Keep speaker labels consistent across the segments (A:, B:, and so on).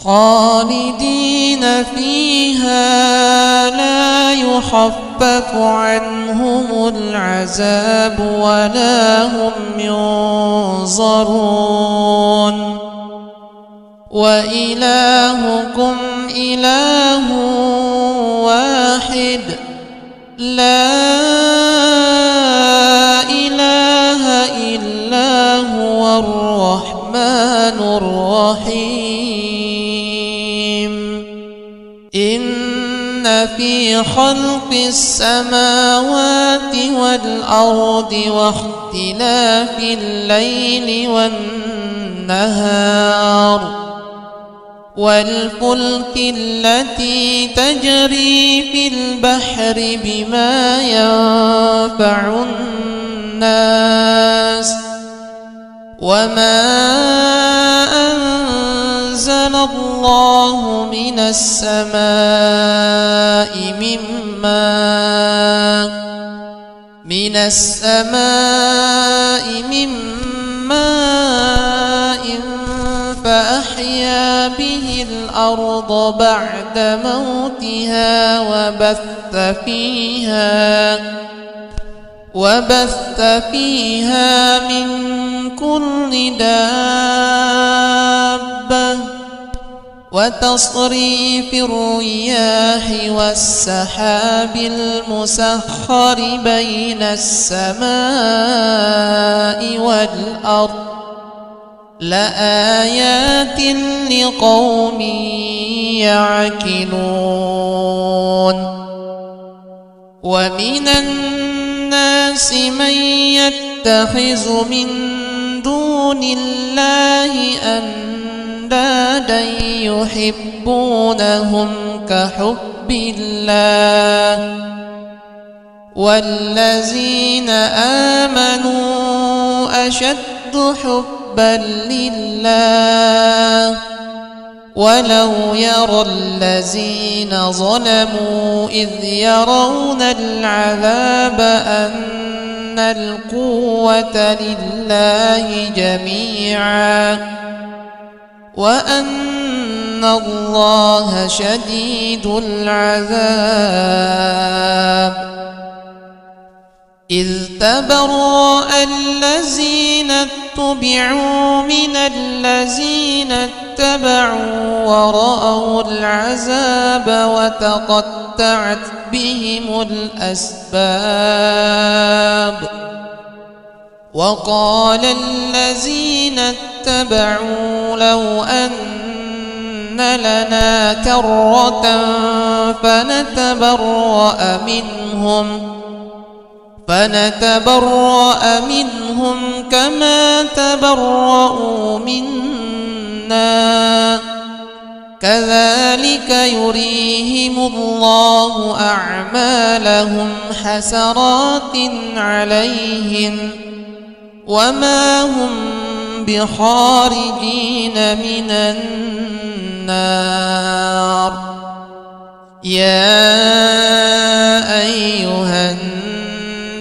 A: خالدين فيها لا يخفف عنهم العذاب ولا هم ينظرون وإلهكم إله واحد لا إله إلا هو الرحمن الرحيم إن في خلق السماوات والأرض واختلاف الليل والنهار والفلك التي تجري في البحر بما ينفع الناس وما أنزل الله من السماء من ماء فأحيا به الأرض بعد موتها وبث فيها من كل دابة وتصريف الرياح والسحاب المسخر بين السماء والأرض لآيات لقوم يعقلون ومن الناس من يتخذ من دون الله أندادا يحبونهم كحب الله والذين آمنوا أشد حبا لله ولو يرى الذين ظلموا إذ يرون العذاب أن القوة لله جميعا وأن الله شديد العذاب إذ تبرأ الذين اتبعوا من الذين اتبعوا ورأوا العذاب وتقطعت بهم الأسباب وقال الذين اتبعوا لو أن لنا كرة فنتبرأ منهم كما تبرأوا منا كذلك يريهم الله أعمالهم حسرات عليهم وما هم بخارجين من النار يا أيها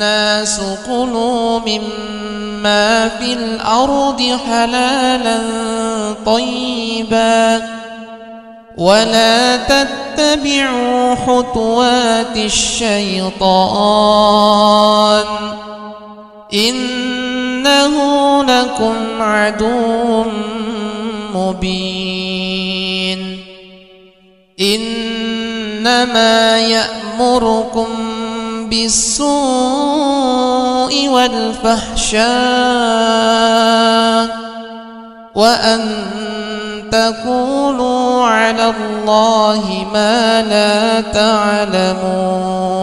A: الناس كلوا مما في الأرض حلالا طيبا ولا تتبعوا خطوات الشيطان إنه لكم عدو مبين إنما يأمركم بالسوء والفحشاء وأن تقولوا على الله ما لا تعلمون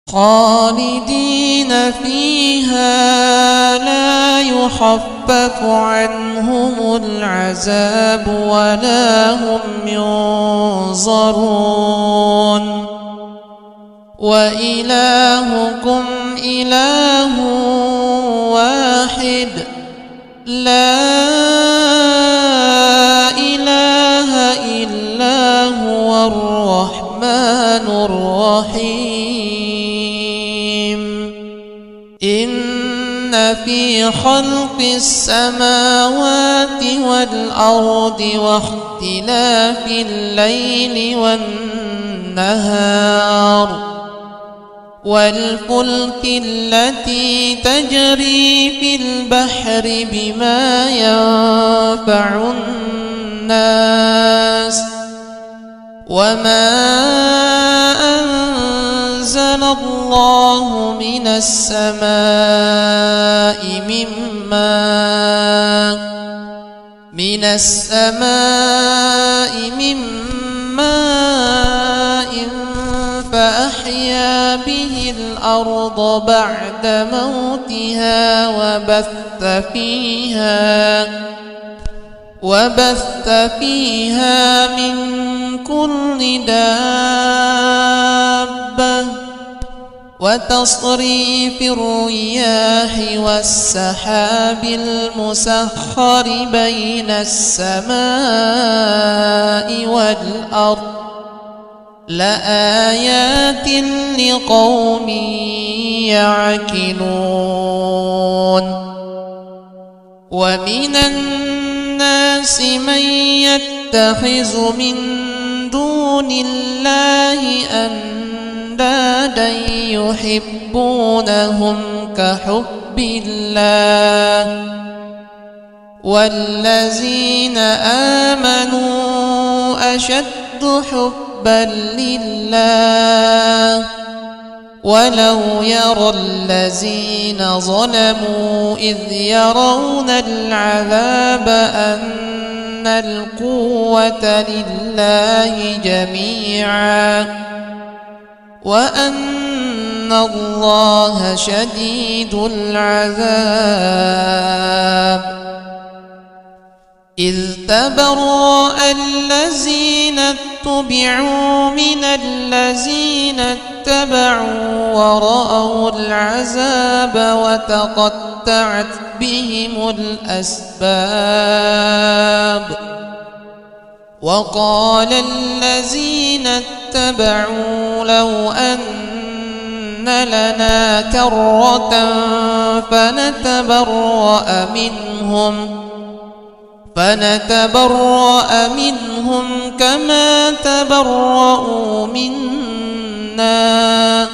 A: خالدين فيها لا يخفف عنهم العذاب ولا هم ينظرون وإلهكم إله واحد لا إله إلا هو الرحمن الرحيم إن في خلق السماوات والأرض واختلاف الليل والنهار والفلك التي تجري في البحر بما ينفع الناس وما أنزل الله من السماء من ماء فأحيا به الأرض بعد موتها وبث فيها من كل دابة وتصريف الرياح والسحاب المسخر بين السماء والأرض لآيات لقوم يعقلون. ومن الناس من يتخذ من دون الله أندادا يحبونهم كحب الله والذين آمنوا أشد حبا لله ولو يرى الذين ظلموا إذ يرون العذاب أن القوة لله جميعا وأن الله شديد العذاب. إذ تبرأ الذين اتبعوا من الذين اتبعوا ورأوا العذاب وتقطعت بهم الأسباب. وقال الذين اتبعوا لو أن لنا كرة فنتبرأ منهم كما تبرأوا منا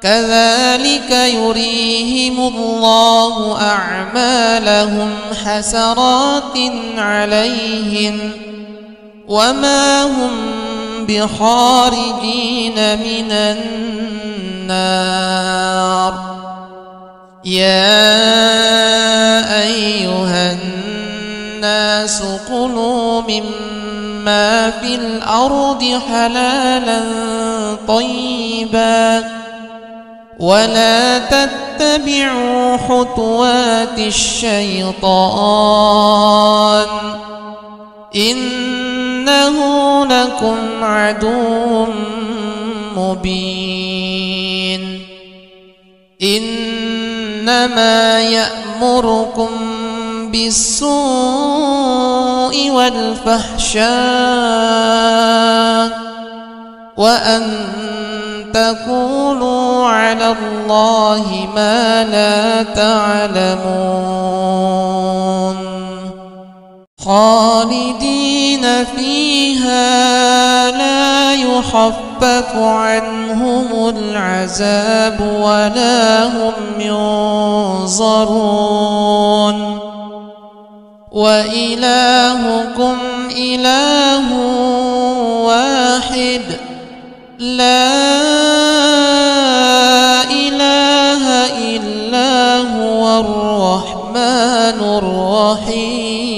A: كذلك يريهم الله أعمالهم حسرات عليهم وما هم بخارجين من النار. يا أيها الناس كلوا مما في الأرض حلالا طيبا ولا تتبعوا خطوات الشيطان إنه لكم عدو مبين. إنما يأمركم بالسوء والفحشاء وأن تقولوا على الله ما لا تعلمون. خالدين فيها لا يخفف عنهم العذاب ولا هم ينظرون. وإلهكم إله واحد لا إله إلا هو الرحمن الرحيم.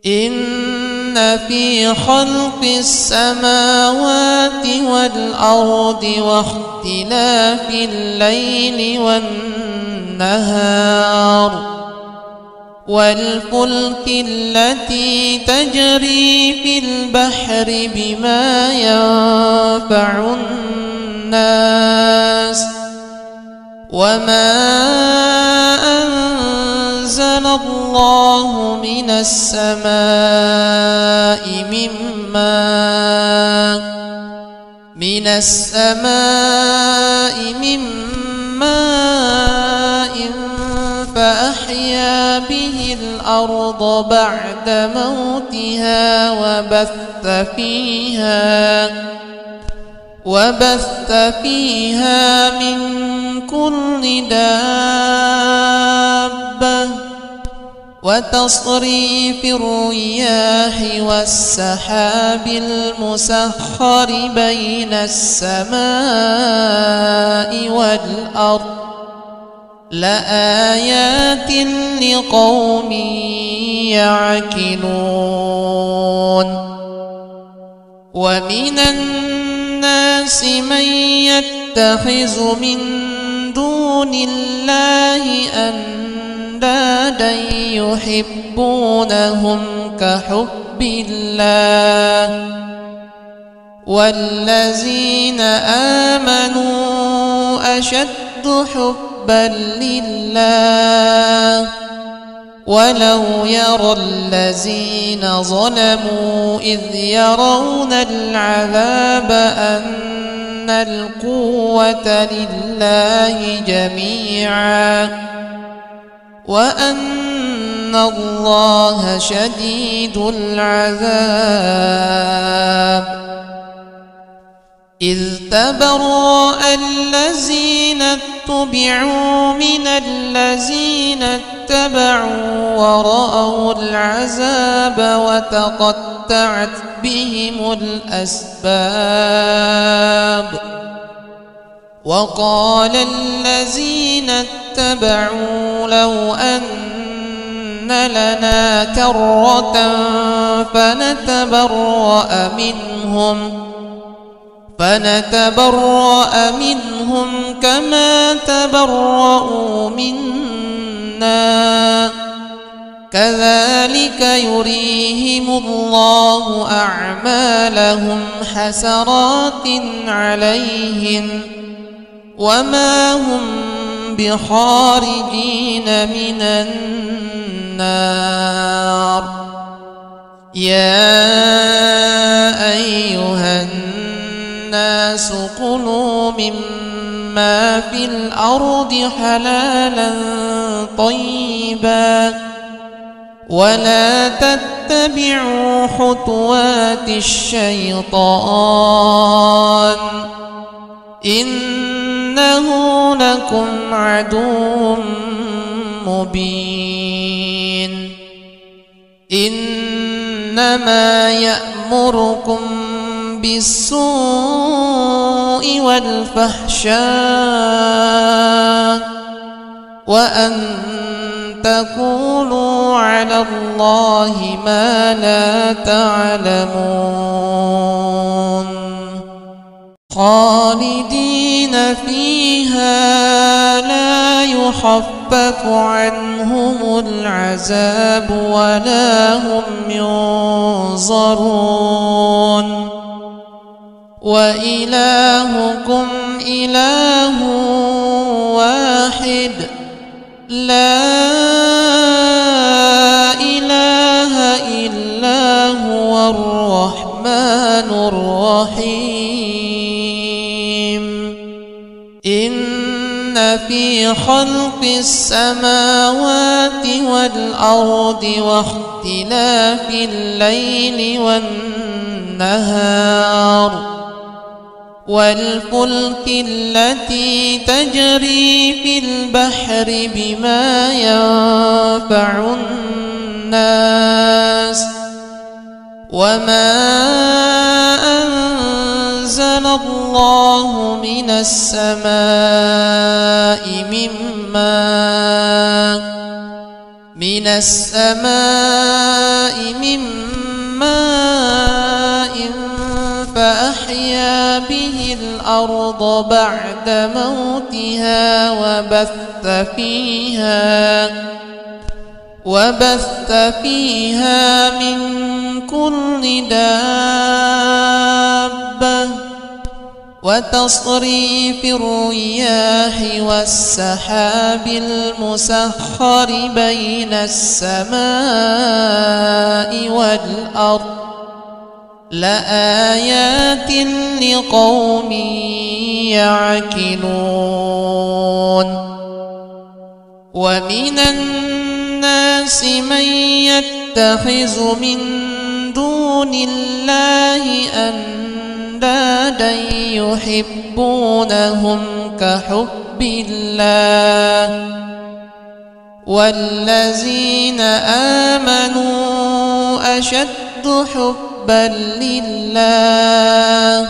A: إن في خلق السماوات والأرض واختلاف الليل والنهار والفلك التي تجري في البحر بما ينفع الناس وما أنزل الله من السماء من ماء فأحيا به الأرض بعد موتها وبث فيها من كل دابة وتصريف الرياح والسحاب المسخر بين السماء والأرض لآيات لقوم يعقلون. ومن الناس من يتخذ من دون الله أندادا يحبونهم كحب الله والذين آمنوا أشد حبا لله ولو يرى الذين ظلموا إذ يرون العذاب أن القوة لله جميعا وأن الله شديد العذاب. إذ تبرأ الذين اتبعوا من الذين اتبعوا ورأوا العذاب وتقطعت بهم الأسباب. وقال الذين اتبعوا لو أن لنا كرة فنتبرأ منهم كما تبرأوا منا كذلك يريهم الله أعمالهم حسرات عليهم وما هم بخارجين من النار. يا أيها الناس كلوا مما في الأرض حلالا طيبا ولا تتبعوا خطوات الشيطان إنه لكم عدو مبين. إنما يأمركم بالسوء والفحشاء وأن تقولوا على الله ما لا تعلمون. خالدين فيها لا يخفف عنهم العذاب ولا هم ينظرون. وإلهكم إله واحد لا إله إلا هو الرحمن الرحيم. إن في خلق السماوات والأرض واختلاف الليل والنهار والفلك التي تجري في البحر بما ينفع الناس وما أنزل الله من السماء من ماء فأحيا به الأرض بعد موتها وبث فيها من كل دابة وتصريف الرياح والسحاب المسخر بين السماء والأرض لآيات لقوم يعقلون ومن الناس من يتخذ من دون الله أندادا يحبونهم كحب الله والذين آمنوا أشد حبا لله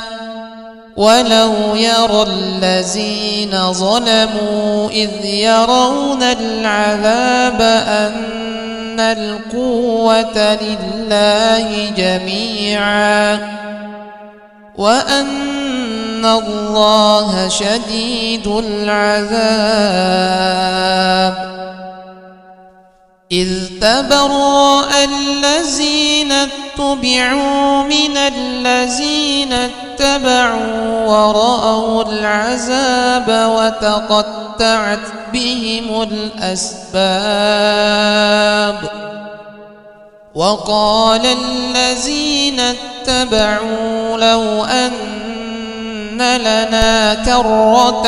A: ولو يرى الذين ظلموا إذ يرون العذاب أن القوة لله جميعا وأن الله شديد العذاب إذ تبرأ الذين اتبعوا من الذين اتبعوا ورأوا العذاب وتقطعت بهم الأسباب وقال الذين اتبعوا لو أن لنا كرة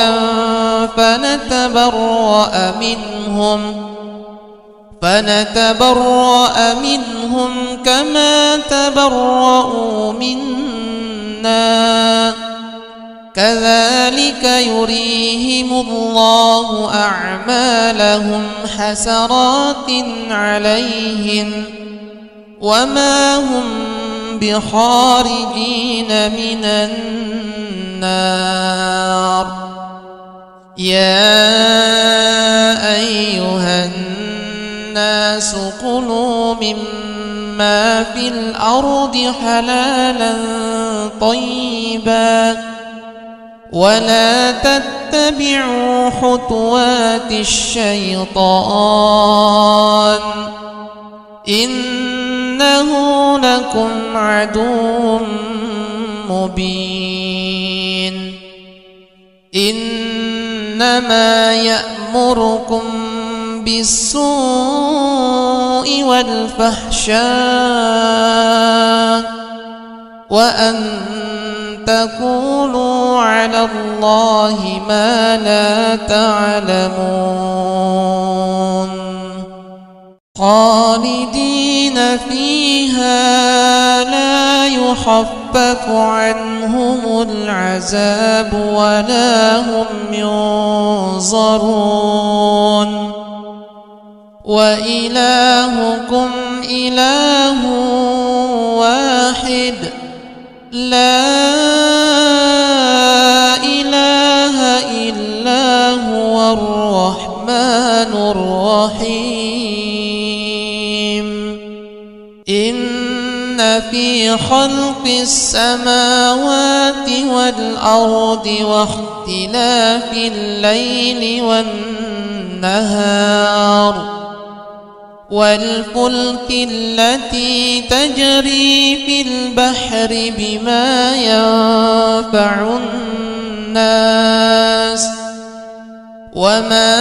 A: فنتبرأ منهم كما تبرأوا منا كذلك يريهم الله أعمالهم حسرات عليهم وما هم بخارجين من النار يا أيها الناس كلوا مما في الأرض حلالا طيبا ولا تتبعوا خطوات الشيطان إنه لكم عدو مبين إنما يأمركم بالسوء والفحشاء وأن تقولوا على الله ما لا تعلمون خالدين فيها لا يخفف عنهم العذاب ولا هم ينظرون وإلهكم إله واحد لا إله إلا هو الرحمن الرحيم إن في خلق السماوات والأرض واختلاف الليل والنهار والفلك التي تجري في البحر بما ينفع الناس وما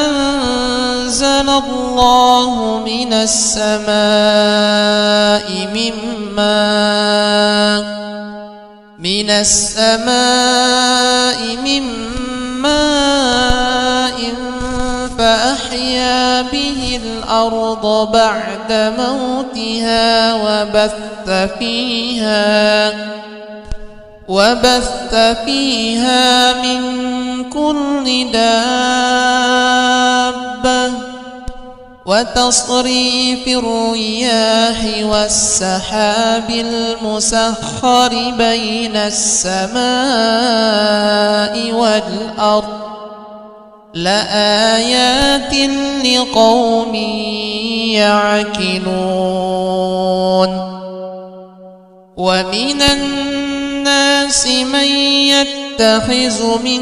A: أنزل الله من السماء من ماء فأحيا به الأرض بعد موتها وبث فيها من كل دابة وتصريف الرياح والسحاب المسخر بين السماء والأرض لآيات لقوم يعقلون ومن الناس من يتخذ من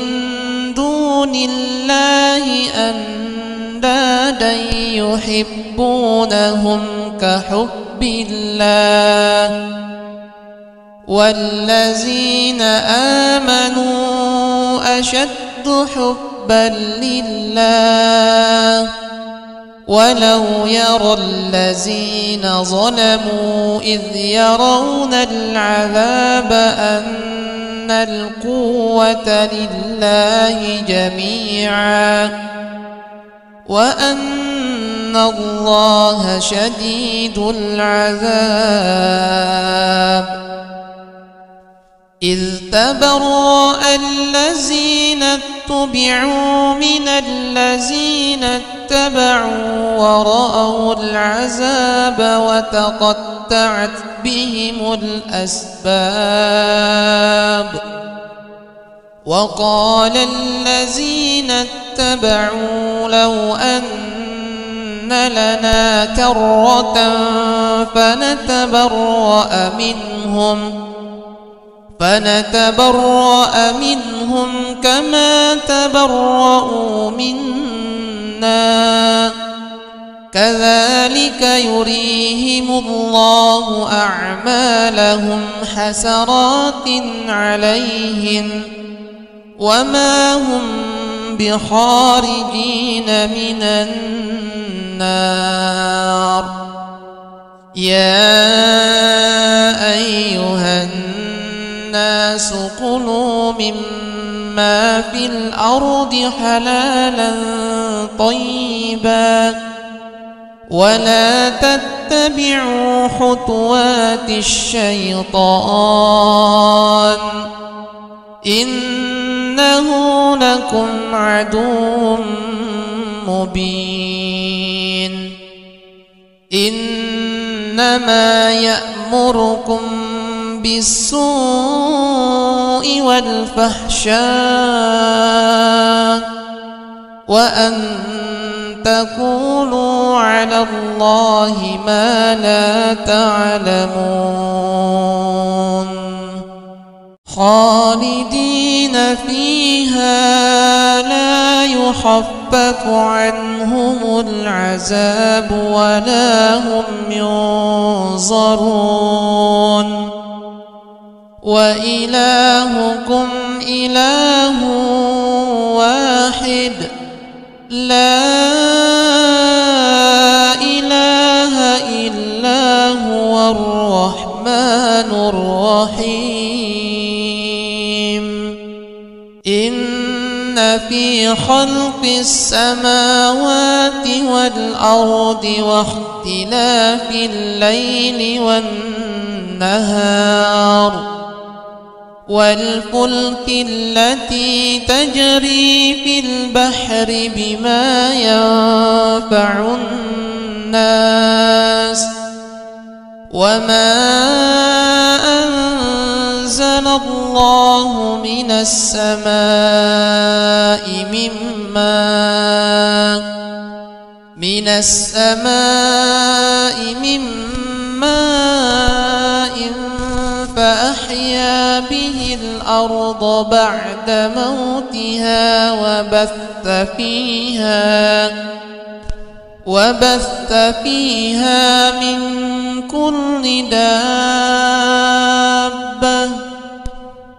A: دون الله أندادا يحبونهم كحب الله والذين آمنوا أشد حبا لله ولو يرى الذين ظلموا إذ يرون العذاب أن القوة لله جميعا وأن الله شديد العذاب إذ تبرأ الذين اتبعوا من الذين اتبعوا ورأوا العذاب وتقطعت بهم الأسباب وقال الذين اتبعوا لو أن لنا كرة فنتبرأ منهم كما تبرأوا منا كذلك يريهم الله أعمالهم حسرات عليهم وما هم بخارجين من النار يا أيها الناس كلوا مما في الأرض حلالا طيبا ولا تتبعوا خطوات الشيطان إنه لكم عدو مبين إنما يأمركم بالسوء والفحشاء وأن تقولوا على الله ما لا تعلمون خالدين فيها لا يخفف عنهم العذاب ولا هم ينظرون وإلهكم إله واحد لا إله إلا هو الرحمن الرحيم إن في خلق السماوات والأرض واختلاف الليل والنهار والفلك التي تجري في البحر بما ينفع الناس وما أنزل الله من السماء من ماء فأحيا به الأرض بعد موتها وبث فيها من كل دابة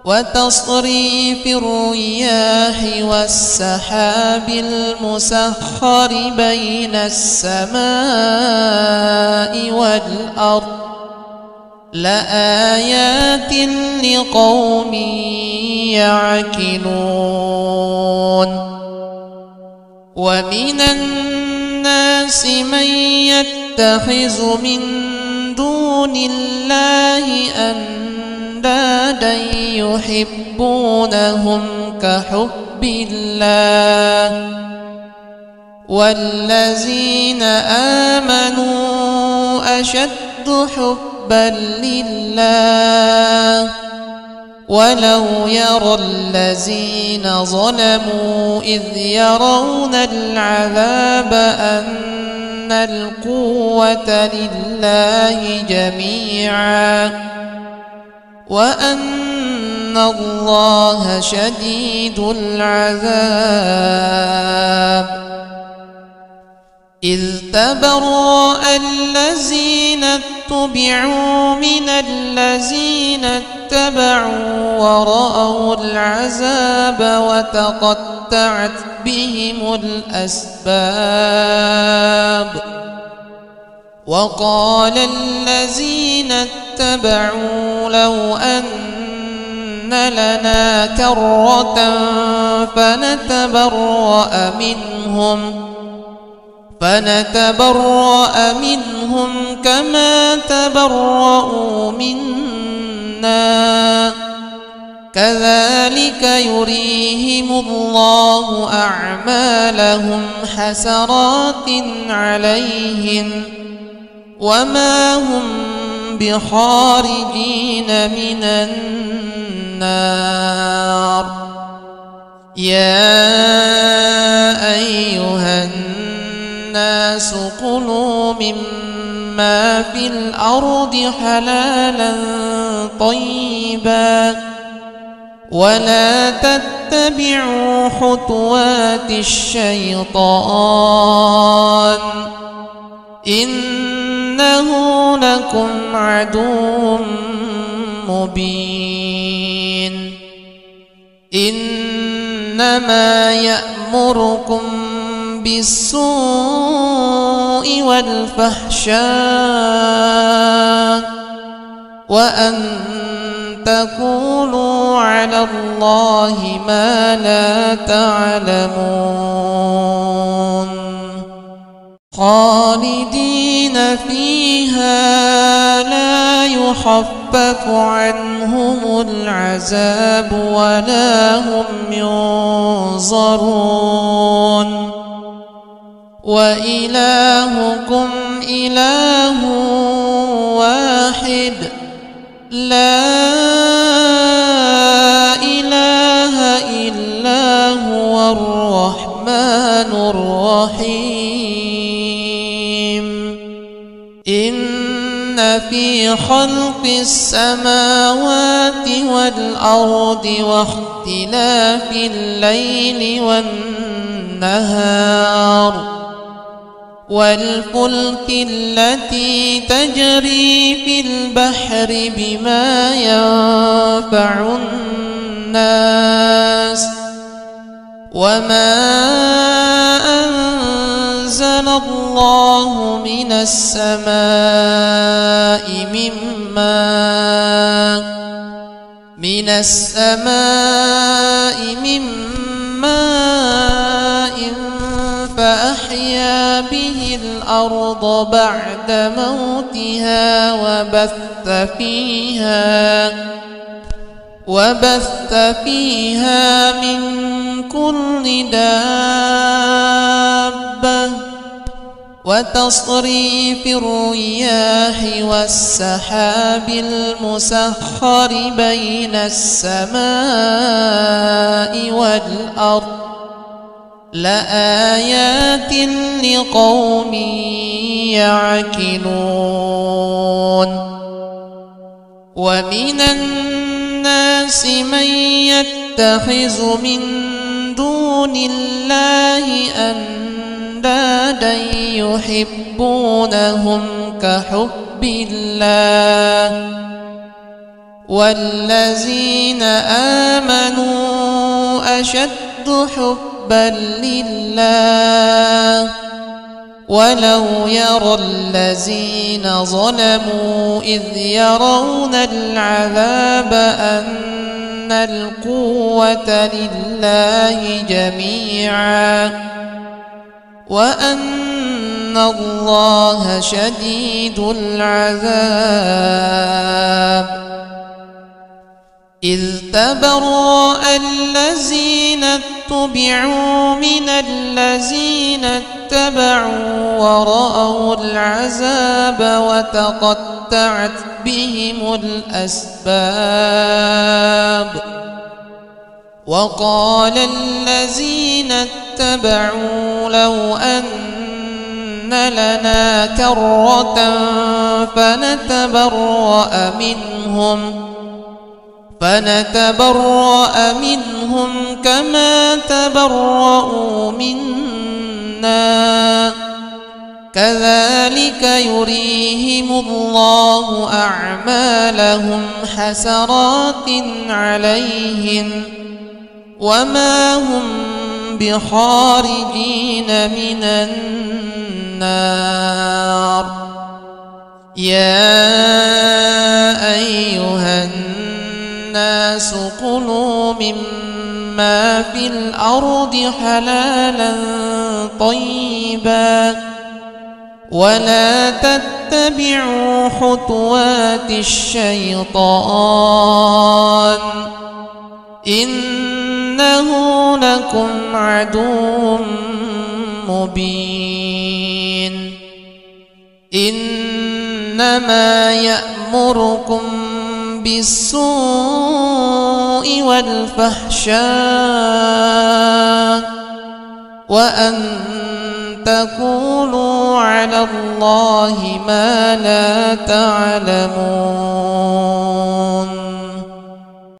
A: وتصريف الرياح والسحاب المسخر بين السماء والأرض لآيات لقوم يعقلون ومن الناس من يتخذ من دون الله أندادا يحبونهم كحب الله والذين آمنوا أشد حبا لله ولو يرى الذين ظلموا إذ يرون العذاب أن القوة لله جميعا وأن الله شديد العذاب إذ تبرأ الذين اتبعوا من الذين اتبعوا ورأوا العذاب وتقطعت بهم الأسباب. وقال الذين اتبعوا لو أن لنا كرة فنتبرأ منهم كما تبرأوا منا كذلك يريهم الله أعمالهم حسرات عليهم وما هم بخارجين من النار. يا أيها الناس كلوا مما في الأرض حلالا طيبا ولا تتبعوا خطوات الشيطان إنه لكم عدو مبين. إنما يأمركم بالسوء والفحشاء وأن تقولوا على الله ما لا تعلمون. خالدين فيها لا يخفف عنهم العذاب ولا هم ينظرون. وإلهكم إله واحد لا إله إلا هو الرحمن الرحيم. إن في خلق السماوات والأرض واختلاف الليل والنهار والفلك التي تجري في البحر بما ينفع الناس وما أنزل الله من السماء من ماء فأحيا به الأرض بعد موتها وبث فيها من كل دابة وتصريف الرياح والسحاب المسخر بين السماء والأرض لآيات لقوم يعقلون. ومن الناس من يتخذ من دون الله أندادا يحبونهم كحب الله والذين آمنوا أشد حبا لله ولو يرى الذين ظلموا إذ يرون العذاب أن القوة لله جميعا وأن الله شديد العذاب. إذ تبرأ الذين اتبعوا من الذين اتبعوا ورأوا العذاب وتقطعت بهم الأسباب. وقال الذين اتبعوا لو أن لنا كرة فنتبرأ منهم كما تبرأوا منا كذلك يريهم الله أعمالهم حسرات عليهم وما هم بخارجين من النار. يا أيها الناس كلوا مما في الأرض حلالا طيبا ولا تتبعوا خطوات الشيطان إنه لكم عدو مبين. إنما يأمركم بالسوء والفحشاء وأن تقولوا على الله ما لا تعلمون.